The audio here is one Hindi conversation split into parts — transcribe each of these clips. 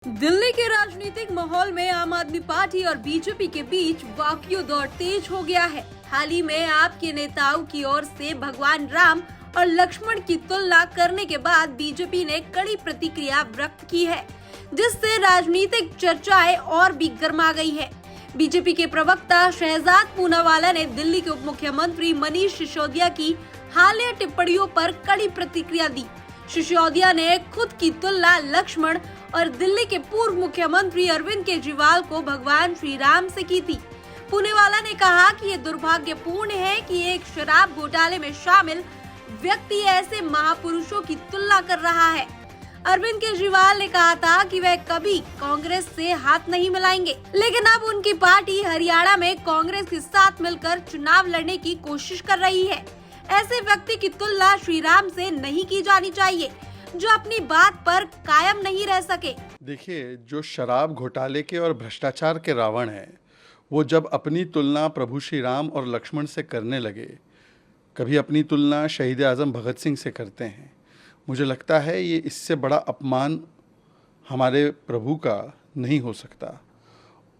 दिल्ली के राजनीतिक माहौल में आम आदमी पार्टी और बीजेपी के बीच वाकई दौर तेज हो गया है। हाल ही में आपके नेताओं की ओर से भगवान राम और लक्ष्मण की तुलना करने के बाद बीजेपी ने कड़ी प्रतिक्रिया व्यक्त की है, जिससे राजनीतिक चर्चाएं और भी गर्मा गई है। बीजेपी के प्रवक्ता शहजाद पूनावाला ने दिल्ली के उप मुख्यमंत्री मनीष सिसोदिया की हालिया टिप्पणियों पर कड़ी प्रतिक्रिया दी। सिसोदिया ने खुद की तुलना लक्ष्मण और दिल्ली के पूर्व मुख्यमंत्री अरविंद केजरीवाल को भगवान श्री राम से की थी। पूनावाला ने कहा कि ये दुर्भाग्यपूर्ण है कि एक शराब घोटाले में शामिल व्यक्ति ऐसे महापुरुषों की तुलना कर रहा है। अरविंद केजरीवाल ने कहा था कि वह कभी कांग्रेस से हाथ नहीं मिलाएंगे, लेकिन अब उनकी पार्टी हरियाणा में कांग्रेस के साथ मिलकर चुनाव लड़ने की कोशिश कर रही है। ऐसे व्यक्ति की तुलना श्री राम से नहीं की जानी चाहिए, जो अपनी बात पर कायम नहीं रह सके। देखिए, जो शराब घोटाले के और भ्रष्टाचार के रावण हैं, वो जब अपनी तुलना प्रभु श्री राम और लक्ष्मण से करने लगे, कभी अपनी तुलना शहीद आज़म भगत सिंह से करते हैं। मुझे लगता है ये इससे बड़ा अपमान हमारे प्रभु का नहीं हो सकता।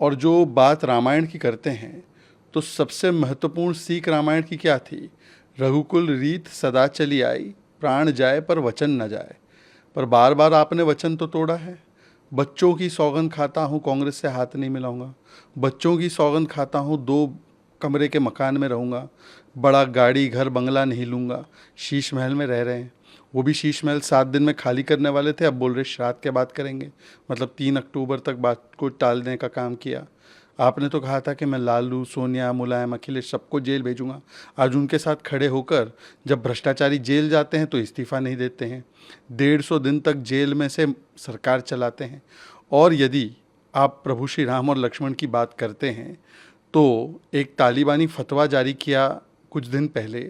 और जो बात रामायण की करते हैं, तो सबसे महत्वपूर्ण सीख रामायण की क्या थी? रघुकुल रीत सदा चली आई, प्राण जाए पर वचन न जाए। पर बार बार आपने वचन तो तोड़ा है। बच्चों की सौगंध खाता हूँ, कांग्रेस से हाथ नहीं मिलाऊंगा। बच्चों की सौगंध खाता हूँ, 2 कमरे के मकान में रहूँगा, बड़ा गाड़ी घर बंगला नहीं लूँगा। शीश महल में रह रहे हैं, वो भी शीश महल 7 दिन में खाली करने वाले थे, अब बोल रहे श्राद्ध के बाद करेंगे। मतलब 3 अक्टूबर तक बात को टालने का काम किया। आपने तो कहा था कि मैं लालू, सोनिया, मुलायम, अखिलेश सबको जेल भेजूंगा। आज उनके साथ खड़े होकर जब भ्रष्टाचारी जेल जाते हैं तो इस्तीफ़ा नहीं देते हैं। 150 दिन तक जेल में से सरकार चलाते हैं। और यदि आप प्रभु श्री राम और लक्ष्मण की बात करते हैं, तो एक तालिबानी फतवा जारी किया कुछ दिन पहले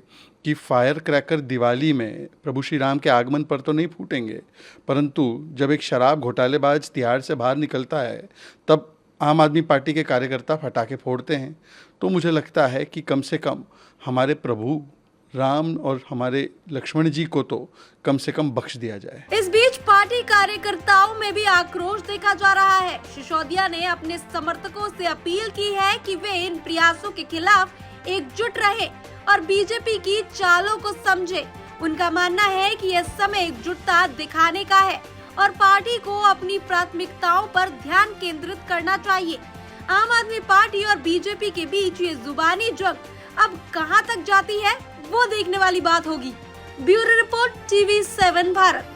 कि फायर क्रैकर दिवाली में प्रभु श्री राम के आगमन पर तो नहीं फूटेंगे, परंतु जब एक शराब घोटालेबाज तिहाड़ से बाहर निकलता है तब आम आदमी पार्टी के कार्यकर्ता पटाखे फोड़ते हैं। तो मुझे लगता है कि कम से कम हमारे प्रभु राम और हमारे लक्ष्मण जी को तो कम से कम बख्श दिया जाए। इस बीच पार्टी कार्यकर्ताओं में भी आक्रोश देखा जा रहा है। सिसोदिया ने अपने समर्थकों से अपील की है कि वे इन प्रयासों के खिलाफ एकजुट रहे और बीजेपी की चालों को समझे। उनका मानना है कि यह समय एकजुटता दिखाने का है और पार्टी को अपनी प्राथमिकताओं पर ध्यान केंद्रित करना चाहिए। आम आदमी पार्टी और बीजेपी के बीच ये जुबानी जंग अब कहां तक जाती है, वो देखने वाली बात होगी। Bureau report, TV7 Bharat.